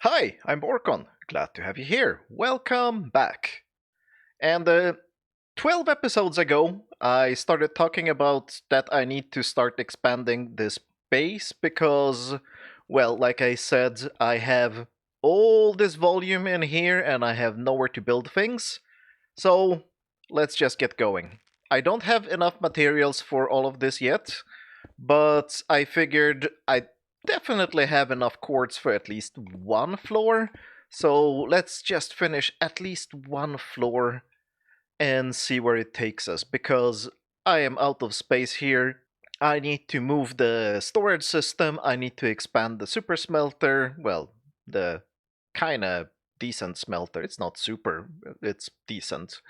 Hi, I'm Borkon. Glad to have you here. Welcome back. And 12 episodes ago, I started talking about that I need to start expanding this base because, well, like I said, I have all this volume in here and I have nowhere to build things. So let's just get going. I don't have enough materials for all of this yet, but I figured I definitely have enough quartz for at least one floor. So let's just finish at least one floor and see where it takes us, because I am out of space here. I need to move the storage system, I need to expand the super smelter, well, the kinda decent smelter. It's not super, it's decent.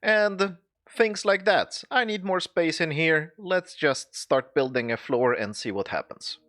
And things like that. I need more space in here. Let's just start building a floor and see what happens.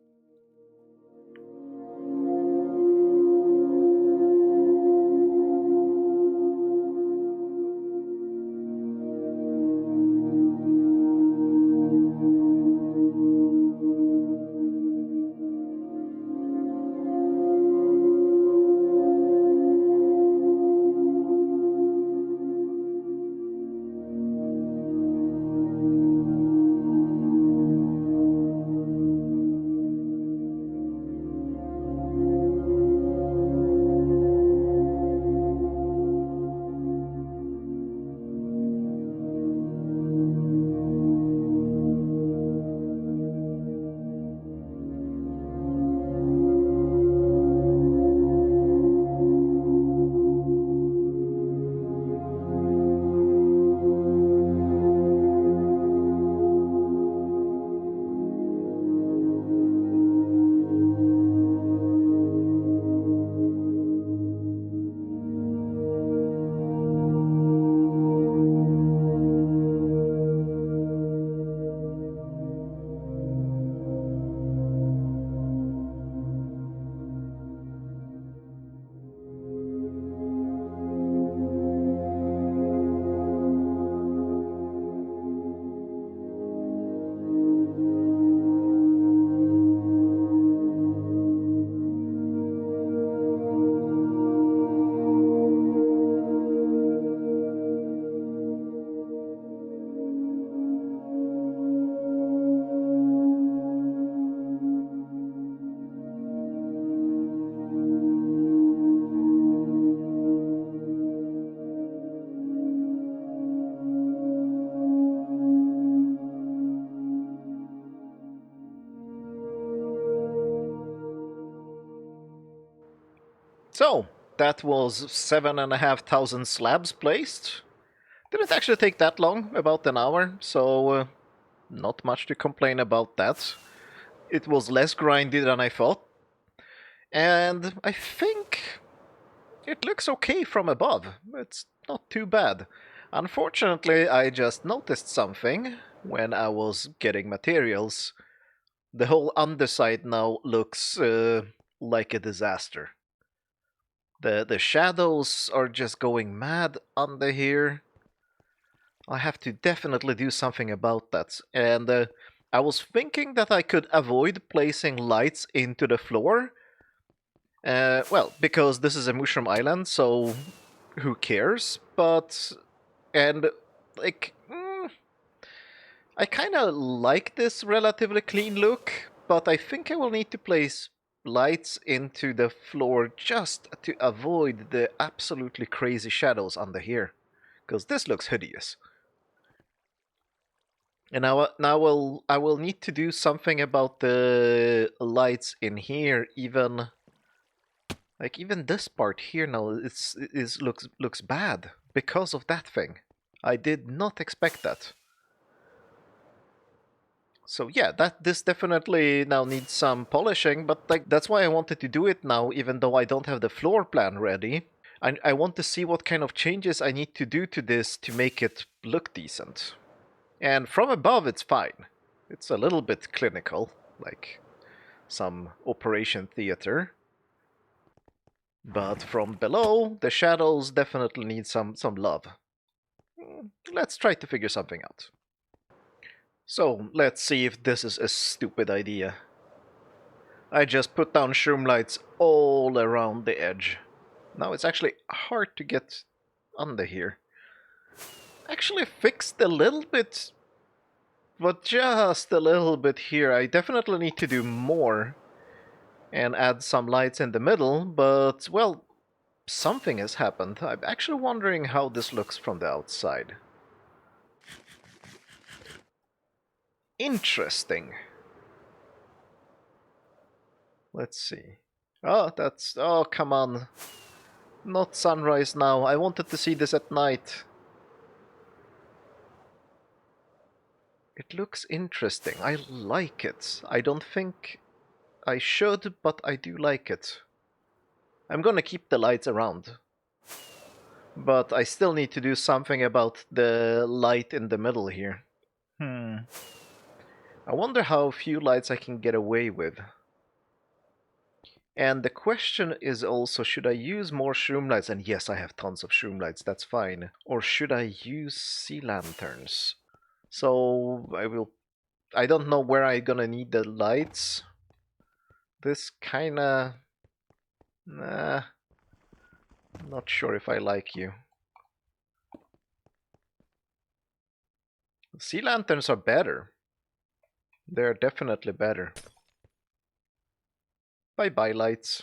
So, that was 7,500 slabs placed. Didn't actually take that long, about an hour, so not much to complain about that. It was less grindy than I thought, and I think it looks okay from above. It's not too bad. Unfortunately, I just noticed something when I was getting materials. The whole underside now looks like a disaster. The shadows are just going mad under here. I have to definitely do something about that. And I was thinking that I could avoid placing lights into the floor. Well, because this is a mushroom island, so who cares? But and like I kind of like this relatively clean look, but I think I will need to place lights into the floor just to avoid the absolutely crazy shadows under here, because this looks hideous. And I will need to do something about the lights in here. Even this part here now looks bad because of that thing. I did not expect that. So yeah, that this definitely now needs some polishing, but like that's why I wanted to do it now, even though I don't have the floor plan ready. I want to see what kind of changes I need to do to this to make it look decent. And from above, it's fine. It's a little bit clinical, like some operation theater. But from below, the shadows definitely need some love. Let's try to figure something out. So, let's see if this is a stupid idea. I just put down shroom lights all around the edge. Now it's actually hard to get under here. Actually fixed a little bit, but just a little bit here. I definitely need to do more and add some lights in the middle, but, well, something has happened. I'm actually wondering how this looks from the outside. Interesting. Let's see. Oh, that's... Oh, come on. Not sunrise now. I wanted to see this at night. It looks interesting. I like it. I don't think I should, but I do like it. I'm gonna keep the lights around. But I still need to do something about the light in the middle here. I wonder how few lights I can get away with. And the question is also, should I use more shroom lights? And yes, I have tons of shroom lights, that's fine. Or should I use sea lanterns? So I don't know where I'm gonna need the lights. This kinda... Nah, not sure if I like you. Sea lanterns are better. They're definitely better. Bye-bye lights.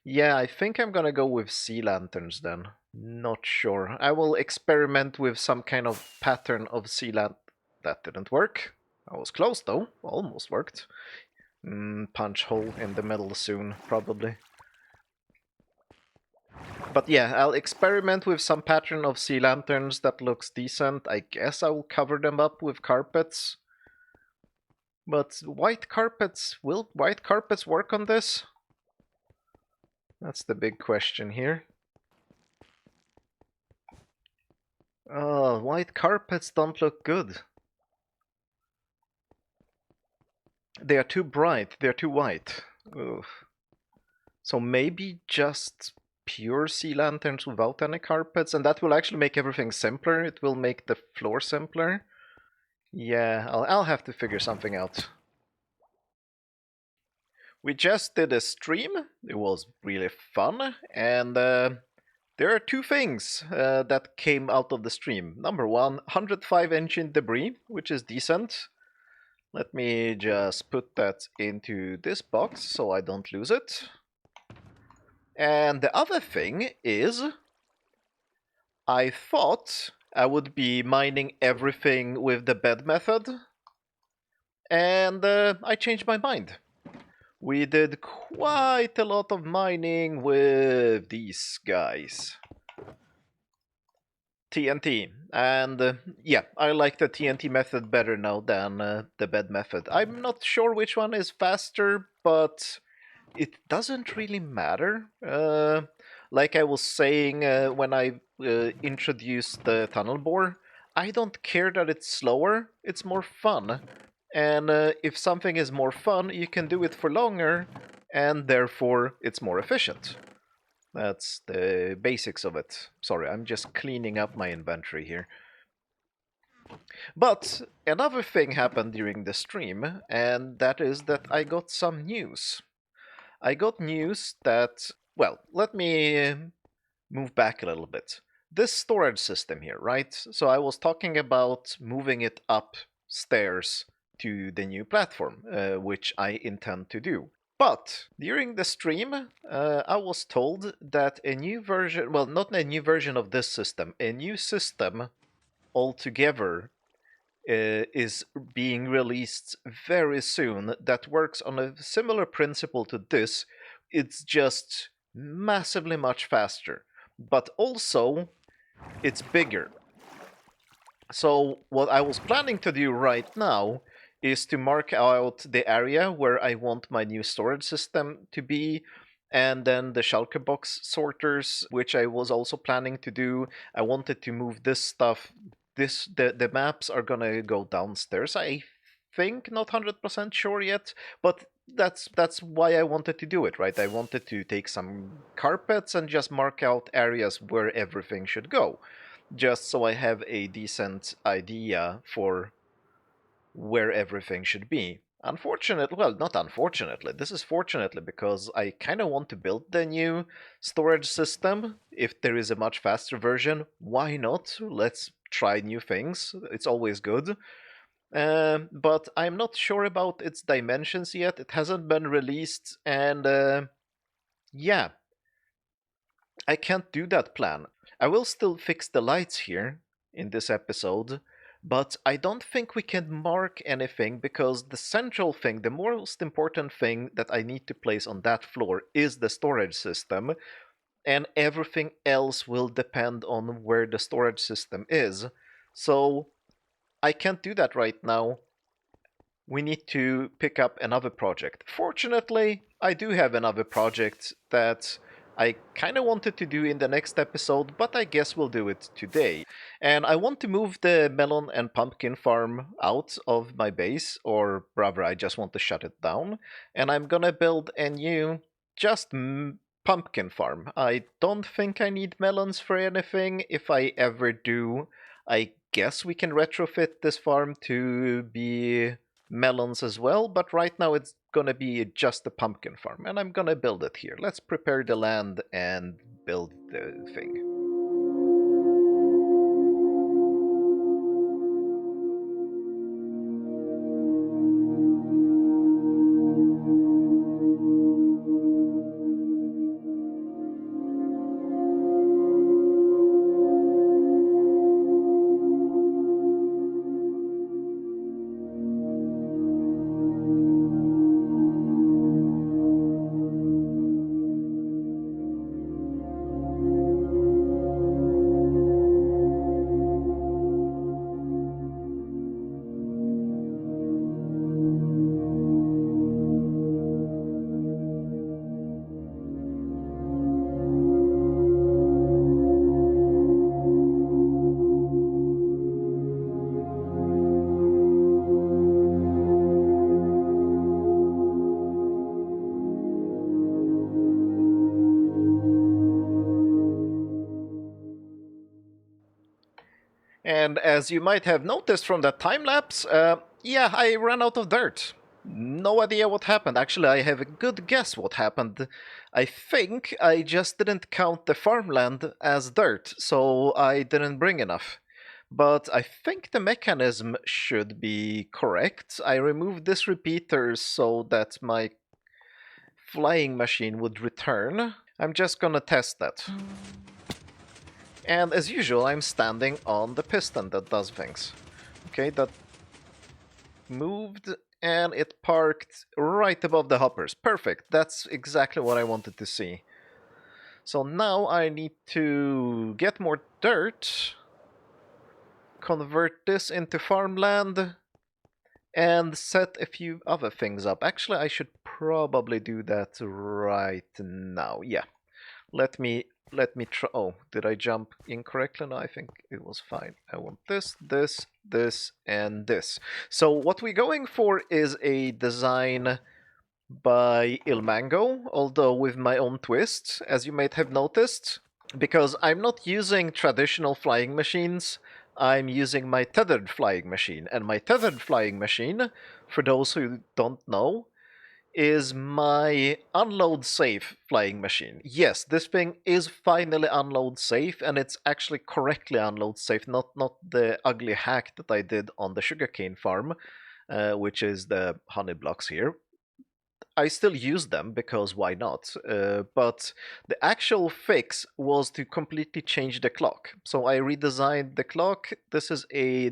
Yeah, I think I'm gonna go with sea lanterns then. Not sure. I will experiment with some kind of pattern of sea lantern. That didn't work. I was close though. Almost worked. Punch hole in the middle soon, probably. But yeah, I'll experiment with some pattern of sea lanterns that looks decent. I guess I will cover them up with carpets. But white carpets, will white carpets work on this? That's the big question here. Oh, white carpets don't look good. They are too bright, they're too white. Ugh. So maybe just pure sea lanterns without any carpets, and that will actually make everything simpler. It will make the floor simpler. Yeah, I'll have to figure something out. We just did a stream. It was really fun, and there are two things that came out of the stream. Number one, 105 engine debris, which is decent. Let me just put that into this box so I don't lose it. And the other thing is, I thought I would be mining everything with the bed method, and I changed my mind. We did quite a lot of mining with these guys. TNT. And yeah, I like the TNT method better now than the bed method. I'm not sure which one is faster, but it doesn't really matter. Like I was saying when I introduced the tunnel bore, I don't care that it's slower, it's more fun. And if something is more fun, you can do it for longer, and therefore it's more efficient. That's the basics of it. Sorry, I'm just cleaning up my inventory here. But another thing happened during the stream, and that is that I got some news. I got news that, well, let me move back a little bit. This storage system here, right? So I was talking about moving it upstairs to the new platform, which I intend to do. But during the stream, I was told that a new version, well, not a new version of this system, a new system altogether is being released very soon that works on a similar principle to this. It's just massively much faster, but also it's bigger. So what I was planning to do right now is to mark out the area where I want my new storage system to be, and then the shulker box sorters, which I was also planning to do. I wanted to move this stuff. The maps are gonna go downstairs, I think, not 100% sure yet, but that's why I wanted to do it, right? I wanted to take some carpets and just mark out areas where everything should go, just so I have a decent idea for where everything should be. Unfortunately, well, not unfortunately, this is fortunately because I kind of want to build the new storage system. If there is a much faster version, why not? Let's try new things. It's always good. But I'm not sure about its dimensions yet. It hasn't been released, and yeah, I can't do that plan. I will still fix the lights here in this episode, but I don't think we can mark anything because the central thing, the most important thing that I need to place on that floor is the storage system, and everything else will depend on where the storage system is. So I can't do that right now. We need to pick up another project. Fortunately, I do have another project that I kind of wanted to do in the next episode, but I guess we'll do it today. And I want to move the melon and pumpkin farm out of my base, or rather, I just want to shut it down. And I'm gonna build a new, just pumpkin farm. I don't think I need melons for anything. If I ever do, I guess we can retrofit this farm to be melons as well, but right now it's gonna be just a pumpkin farm, and I'm gonna build it here. Let's prepare the land and build the thing. And as you might have noticed from that time lapse, yeah, I ran out of dirt. No idea what happened. Actually, I have a good guess what happened. I think I just didn't count the farmland as dirt, so I didn't bring enough. But I think the mechanism should be correct. I removed this repeater so that my flying machine would return. I'm just gonna test that. And as usual, I'm standing on the piston that does things. Okay, that moved and it parked right above the hoppers. Perfect, that's exactly what I wanted to see. So now I need to get more dirt, convert this into farmland, and set a few other things up. Actually, I should probably do that right now. Yeah, let me try. Oh, did I jump incorrectly? No, I think it was fine. I want this, and this. So what we're going for is a design by Ilmango, although with my own twist, as you might have noticed, because I'm not using traditional flying machines. I'm using my tethered flying machine, and my tethered flying machine, for those who don't know, is my unload safe flying machine. Yes, this thing is finally unload safe, and it's actually correctly unload safe, not the ugly hack that I did on the sugarcane farm, which is the honey blocks here. I still use them because why not? But the actual fix was to completely change the clock. So I redesigned the clock. This is a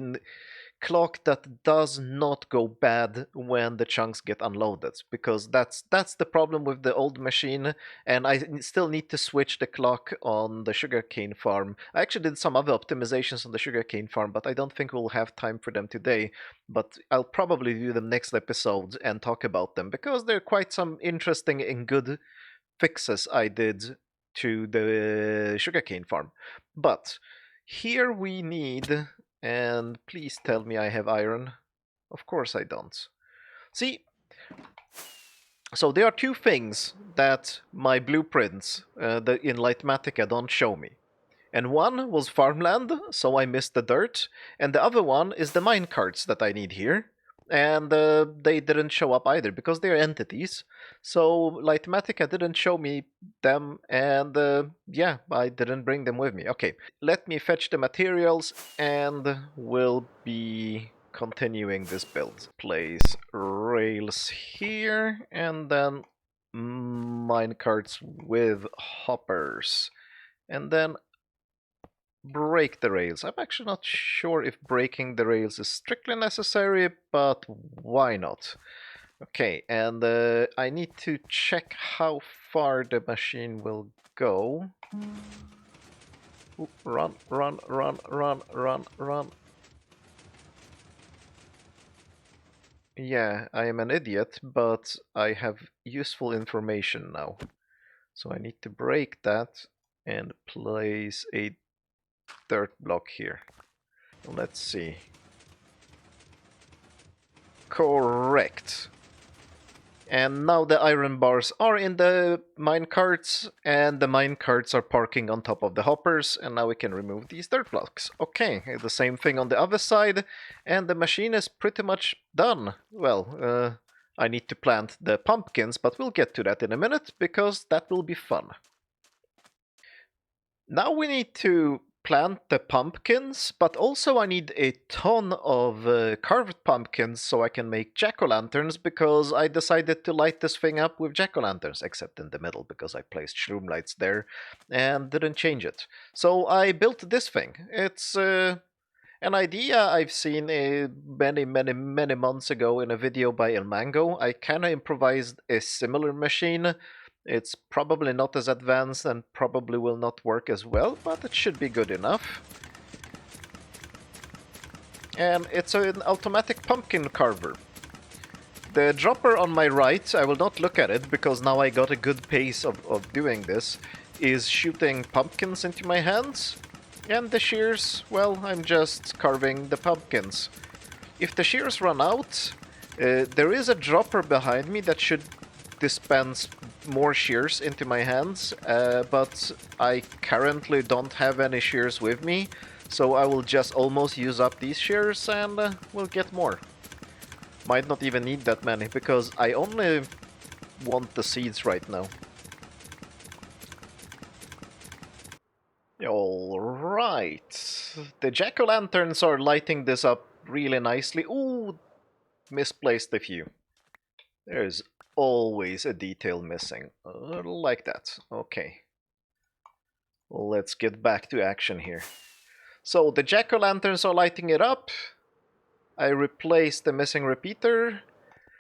clock that does not go bad when the chunks get unloaded, because that's the problem with the old machine. And I still need to switch the clock on the sugarcane farm. I actually did some other optimizations on the sugarcane farm, but I don't think we'll have time for them today. But I'll probably do them next episode and talk about them, because there are quite some interesting and good fixes I did to the sugarcane farm. But here we need, and please tell me I have iron. Of course I don't. See, so there are two things that my blueprints in Lightmatica don't show me. And one was farmland, so I missed the dirt, and the other one is the minecarts that I need here. and they didn't show up either because they're entities. So Lightmatica didn't show me them, and yeah, I didn't bring them with me. Okay, let me fetch the materials, and we'll be continuing this build. Place rails here, and then minecarts with hoppers, and then break the rails. I'm actually not sure if breaking the rails is strictly necessary, but why not? Okay, and I need to check how far the machine will go. Ooh, run, run, run, run, run, run. Yeah, I am an idiot, but I have useful information now. So I need to break that and place a dirt block here. Let's see. Correct. And now the iron bars are in the minecarts, and the minecarts are parking on top of the hoppers, and now we can remove these dirt blocks. Okay, the same thing on the other side, and the machine is pretty much done. Well, I need to plant the pumpkins, but we'll get to that in a minute, because that will be fun. Now we need to plant the pumpkins, but also I need a ton of carved pumpkins so I can make jack-o'-lanterns, because I decided to light this thing up with jack-o'-lanterns, except in the middle, because I placed shroom lights there and didn't change it. So I built this thing. It's an idea I've seen many months ago in a video by El Mango. I kinda improvised a similar machine. It's probably not as advanced and probably will not work as well, but it should be good enough. And it's an automatic pumpkin carver. The dropper on my right, I will not look at it because now I got a good pace of doing this, is shooting pumpkins into my hands. And the shears, well, I'm just carving the pumpkins. If the shears run out, there is a dropper behind me that should dispense more shears into my hands, but I currently don't have any shears with me, so I will just almost use up these shears and we'll get more. Might not even need that many, because I only want the seeds right now. Alright. The jack-o'-lanterns are lighting this up really nicely. Ooh, misplaced a few. There's always a detail missing. Like that. Okay. Let's get back to action here. So the jack-o'-lanterns are lighting it up. I replaced the missing repeater.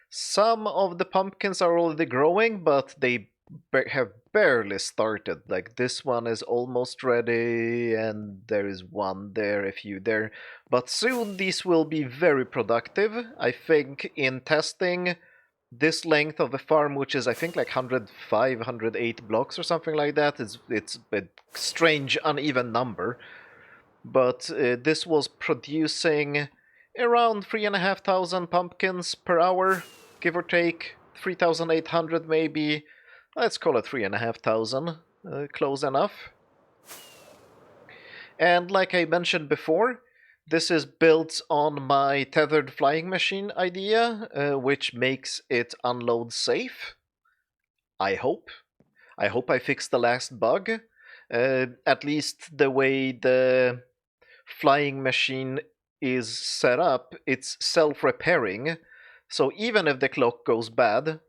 Some of the pumpkins are already growing, but they have barely started. Like this one is almost ready, and there is one there, a few there. But soon these will be very productive. I think in testing this length of the farm, which is I think like 105, 108 blocks or something like that, it's a strange uneven number. But this was producing around 3,500 pumpkins per hour, give or take, 3,800 maybe. Let's call it 3,500, close enough. And like I mentioned before, this is built on my tethered flying machine idea, which makes it unload safe. I hope. I hope I fixed the last bug. At least the way the flying machine is set up, it's self-repairing. So even if the clock goes bad,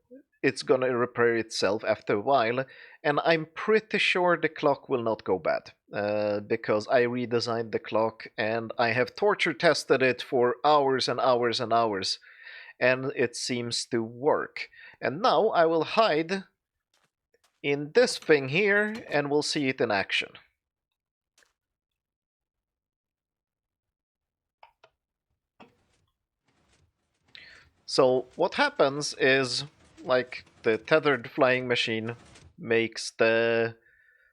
it's gonna repair itself after a while. And I'm pretty sure the clock will not go bad, because I redesigned the clock and I have torture tested it for hours and hours and hours, and it seems to work. And now I will hide in this thing here and we'll see it in action. So what happens is, like, the tethered flying machine makes the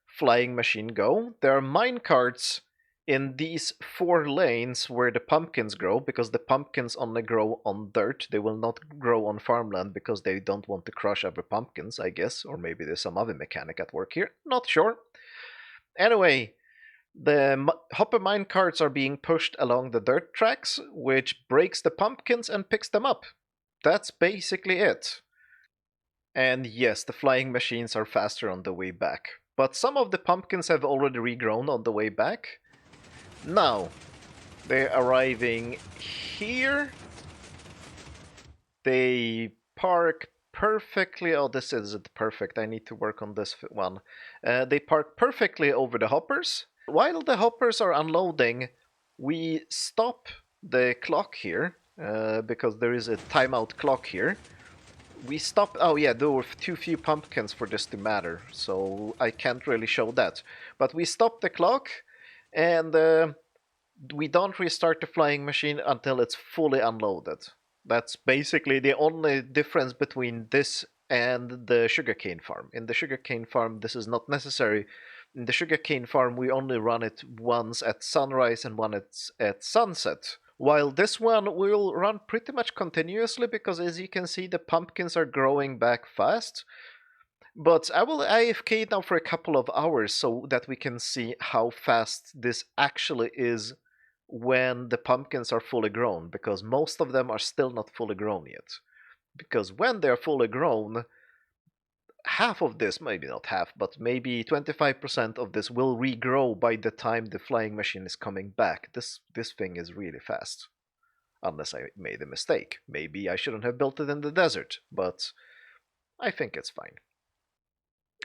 flying machine go. There are minecarts in these 4 lanes where the pumpkins grow, because the pumpkins only grow on dirt. They will not grow on farmland because they don't want to crush other pumpkins, I guess. Or maybe there's some other mechanic at work here. Not sure. Anyway, The hopper mine carts are being pushed along the dirt tracks, which breaks the pumpkins and picks them up. That's basically it. And yes, the flying machines are faster on the way back. But some of the pumpkins have already regrown on the way back. Now, they're arriving here. They park perfectly. Oh, this isn't perfect. I need to work on this one. They park perfectly over the hoppers. While the hoppers are unloading, we stop the clock here because there is a timeout clock here. We stop. Oh, yeah, there were too few pumpkins for this to matter, so I can't really show that. But we stop the clock and we don't restart the flying machine until it's fully unloaded. That's basically the only difference between this and the sugarcane farm. In the sugarcane farm, this is not necessary. In the sugarcane farm, we only run it once at sunrise and once at sunset. While this one will run pretty much continuously because, as you can see, the pumpkins are growing back fast. But I will AFK now for a couple of hours so that we can see how fast this actually is when the pumpkins are fully grown, because most of them are still not fully grown yet. Because when they're fully grown, half of this, maybe not half, but maybe 25% of this will regrow by the time the flying machine is coming back. This thing is really fast. Unless I made a mistake. Maybe I shouldn't have built it in the desert, but I think it's fine.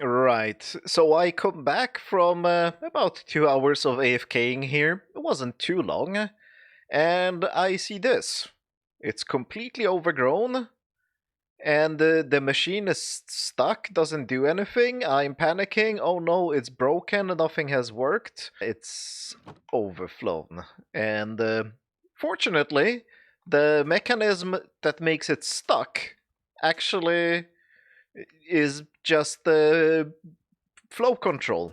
Right, so I come back from about 2 hours of AFKing here. It wasn't too long, and I see this. It's completely overgrown, and the machine is stuck, doesn't do anything. I'm panicking. Oh no, it's broken, nothing has worked. It's overflown. And fortunately, the mechanism that makes it stuck actually is just the flow control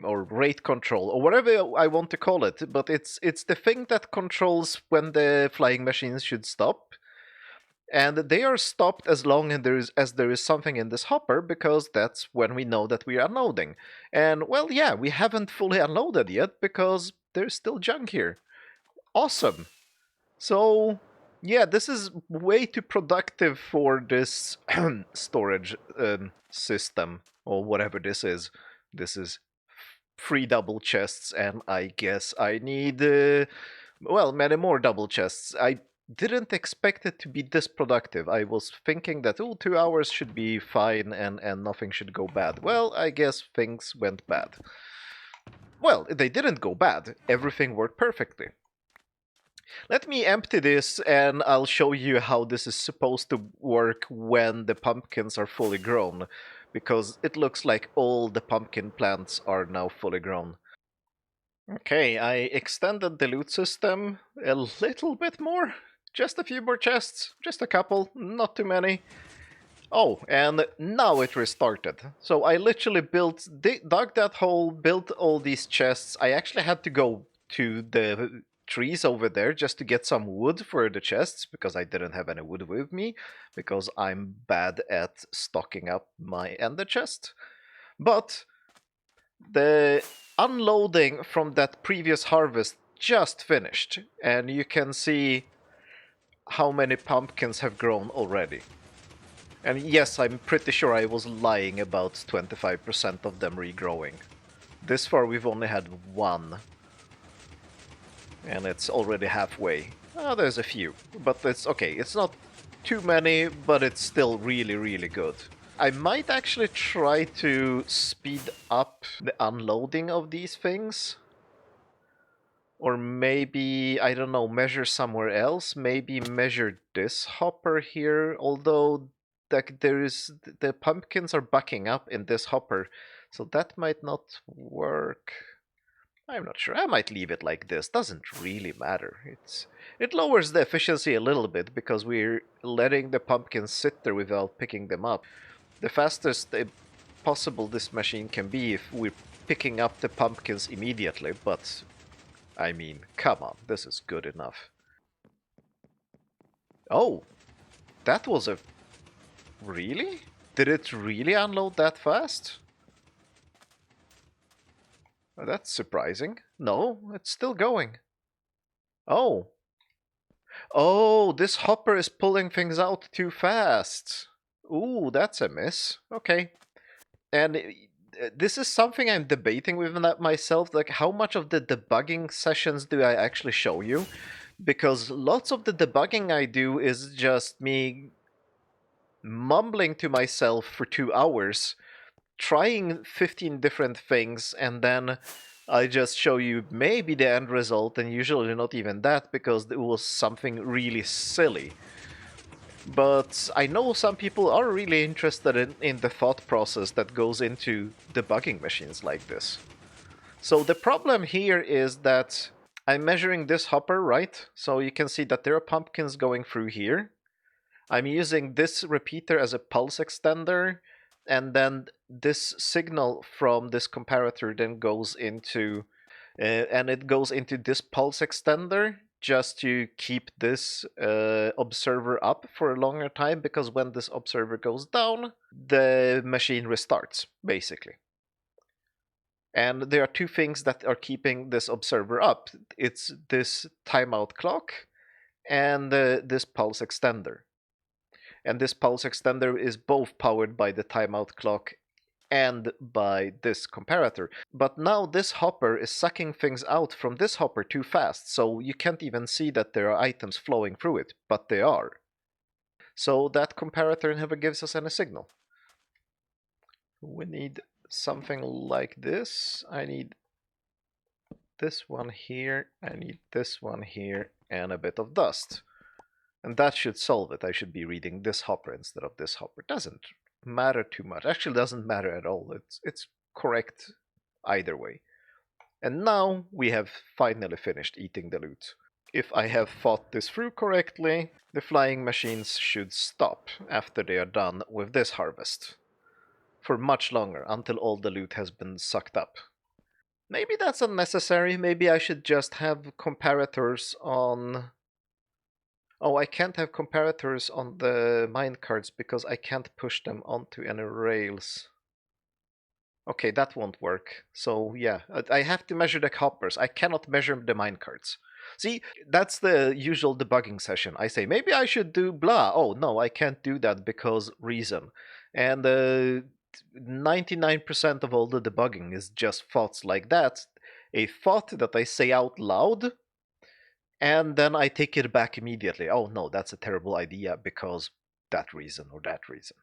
or rate control or whatever I want to call it, but it's the thing that controls when the flying machines should stop. And they are stopped as long as there is something in this hopper, because that's when we know that we are unloading. And well, yeah, we haven't fully unloaded yet because there's still junk here. Awesome. So yeah, this is way too productive for this storage system or whatever this is. This is 3 double chests, and I guess I need well, many more double chests. I didn't expect it to be this productive. I was thinking that 2 hours should be fine and nothing should go bad. Well, I guess things went bad. Well, they didn't go bad. Everything worked perfectly. Let me empty this and I'll show you how this is supposed to work when the pumpkins are fully grown, because it looks like all the pumpkin plants are now fully grown. Okay, I extended the loot system a little bit more. Just a few more chests, just a couple, not too many. Oh, and now it restarted. So I literally dug that hole, built all these chests. I actually had to go to the trees over there just to get some wood for the chests, because I didn't have any wood with me, because I'm bad at stocking up my ender chest. But the unloading from that previous harvest just finished, and you can see how many pumpkins have grown already. And yes, I'm pretty sure I was lying about 25% of them regrowing. This far we've only had one. And it's already halfway. Oh, there's a few. But it's okay, it's not too many, but it's still really, really good. I might actually try to speed up the unloading of these things. Or maybe, I don't know, measure somewhere else. Maybe measure this hopper here, although the pumpkins are bucking up in this hopper, so that might not work. I'm not sure. I might leave it like this. Doesn't really matter. It lowers the efficiency a little bit because we're letting the pumpkins sit there without picking them up. The fastest possible this machine can be if we're picking up the pumpkins immediately, but I mean, come on, this is good enough. Oh, that was a... Really? Did it really unload that fast? That's surprising. No, it's still going. Oh. Oh, this hopper is pulling things out too fast. Ooh, that's a miss. Okay. And this is something I'm debating with that myself. Like, how much of the debugging sessions do I actually show you? Because lots of the debugging I do is just me mumbling to myself for 2 hours, trying 15 different things, and then I just show you maybe the end result, and usually not even that because it was something really silly. But I know some people are really interested in the thought process that goes into debugging machines like this. So the problem here is that I'm measuring this hopper, right? So you can see that there are pumpkins going through here. I'm using this repeater as a pulse extender, and then this signal from this comparator then goes into and it goes into this pulse extender just to keep this observer up for a longer time, because when this observer goes down, the machine restarts, basically. And there are two things that are keeping this observer up. It's this timeout clock and this pulse extender. And this pulse extender is both powered by the timeout clock and by this comparator. But now this hopper is sucking things out from this hopper too fast, so you can't even see that there are items flowing through it, but they are. So that comparator never gives us any signal. We need something like this. I need this one here, I need this one here, and a bit of dust. And that should solve it. I should be reading this hopper instead of this hopper. Doesn't matter too much. Actually, doesn't matter at all. It's correct either way. And now we have finally finished eating the loot. If I have thought this through correctly, the flying machines should stop after they are done with this harvest. For much longer, until all the loot has been sucked up. Maybe that's unnecessary. Maybe I should just have comparators on... Oh, I can't have comparators on the minecarts because I can't push them onto any rails. Okay, that won't work. So yeah, I have to measure the hoppers. I cannot measure the minecarts. See, that's the usual debugging session. I say, maybe I should do blah. Oh, no, I can't do that because reason. And 99% of all the debugging is just thoughts like that. A thought that I say out loud, and then I take it back immediately. Oh no, that's a terrible idea because that reason or that reason.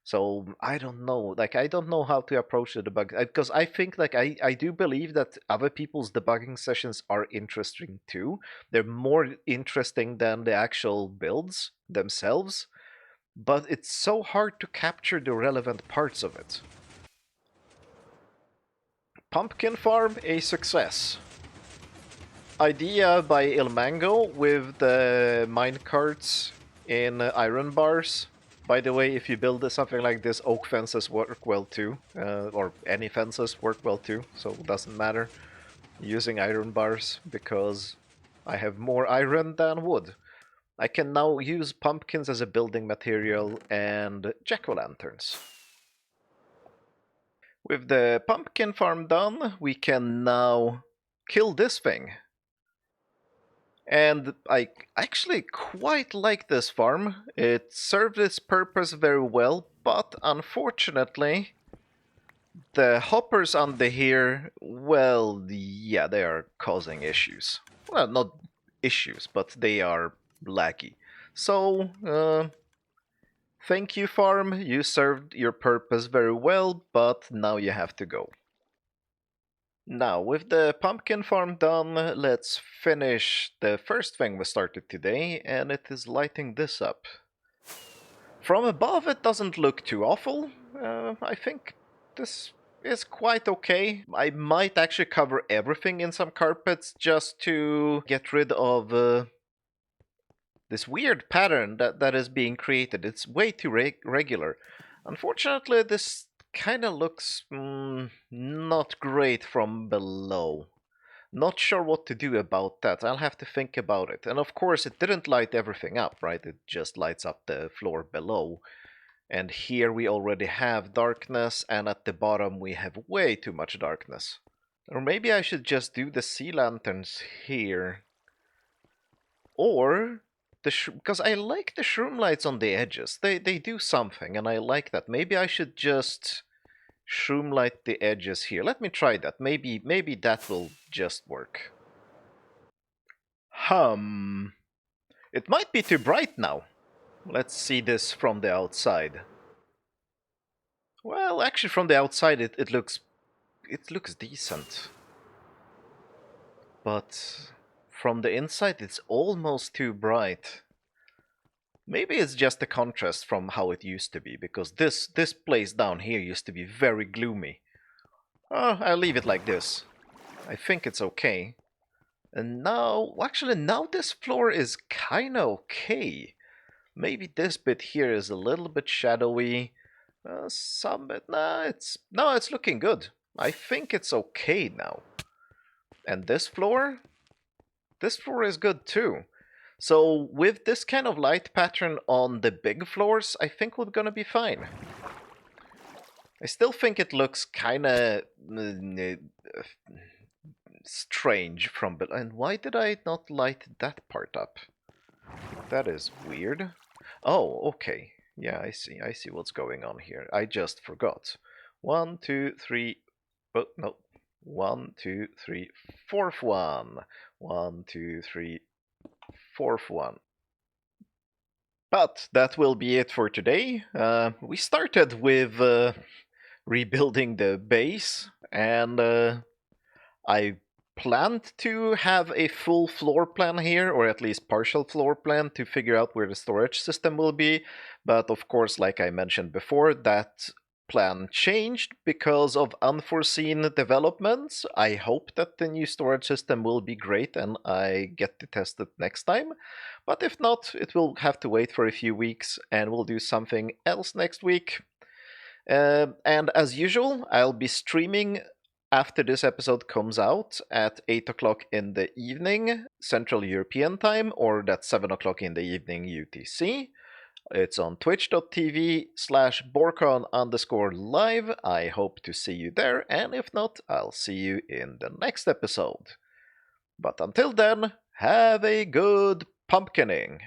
So I don't know. Like, I don't know how to approach the debug because I think, like, I do believe that other people's debugging sessions are interesting too. They're more interesting than the actual builds themselves, but it's so hard to capture the relevant parts of it. Pumpkin farm, a success. Idea by Ilmango with the minecarts in iron bars. By the way, if you build something like this, oak fences work well too, or any fences work well too, so it doesn't matter using iron bars because I have more iron than wood. I can now use pumpkins as a building material and jack-o'-lanterns. With the pumpkin farm done, we can now kill this thing. And I actually quite like this farm. It served its purpose very well, but unfortunately, the hoppers under here, well, yeah, they are causing issues. Well, not issues, but they are laggy. So, thank you, farm. You served your purpose very well, but now you have to go. Now, with the pumpkin farm done, let's finish the first thing we started today, and it is lighting this up. From above, it doesn't look too awful. I think this is quite okay. I might actually cover everything in some carpets just to get rid of this weird pattern that is being created. It's way too regular. Unfortunately, this kind of looks not great from below. Not sure what to do about that. I'll have to think about it. And of course, it didn't light everything up, right? It just lights up the floor below. And here we already have darkness, and at the bottom we have way too much darkness. Or maybe I should just do the sea lanterns here. Or because I like the shroom lights on the edges. They do something, and I like that. Maybe I should just shroom light the edges here. Let me try that. Maybe that will just work. It might be too bright now. Let's see this from the outside. Well, actually, from the outside, it looks decent, but from the inside, it's almost too bright. Maybe it's just the contrast from how it used to be, because this place down here used to be very gloomy. Oh, I'll leave it like this. I think it's okay. And now, actually, now this floor is kinda okay. Maybe this bit here is a little bit shadowy. Some bit, it's looking good. I think it's okay now. And this floor is good too. So with this kind of light pattern on the big floors, I think we're gonna be fine. I still think it looks kinda strange from below. And why did I not light that part up? That is weird. Oh, okay. Yeah, I see what's going on here. I just forgot. 1, 2, 3. Oh, no. 1, 2, 3. Fourth one. 1, 2, 3. Fourth one. But that will be it for today. We started with rebuilding the base, and I planned to have a full floor plan here, or at least partial floor plan, to figure out where the storage system will be. But of course, like I mentioned before, that plan changed because of unforeseen developments. I hope that the new storage system will be great and I get to test it next time. But if not, it will have to wait for a few weeks and we'll do something else next week. And as usual, I'll be streaming after this episode comes out at 8 o'clock in the evening, Central European Time, or that's 7 o'clock in the evening UTC. It's on twitch.tv/Borkaland_live. I hope to see you there, and if not, I'll see you in the next episode. But until then, have a good pumpkining.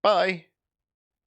Bye.